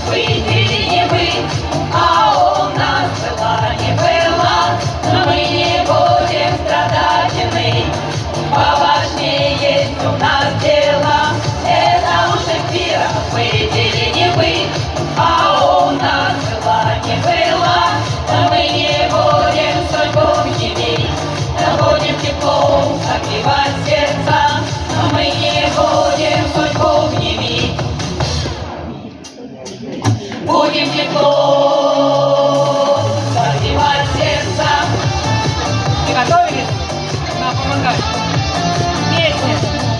были не быть, а у нас была не была, но мы не будем страдать и ныть. Поважнее есть у нас дела, это у Шекспира быть или не быть, а у нас была не была, но мы не будем судьбу гневить, но будем теплом согревать сердца, но мы не будем судьбу гневить. Будем тепло согревать сердца. Приготовились? Нам помогать. Песня.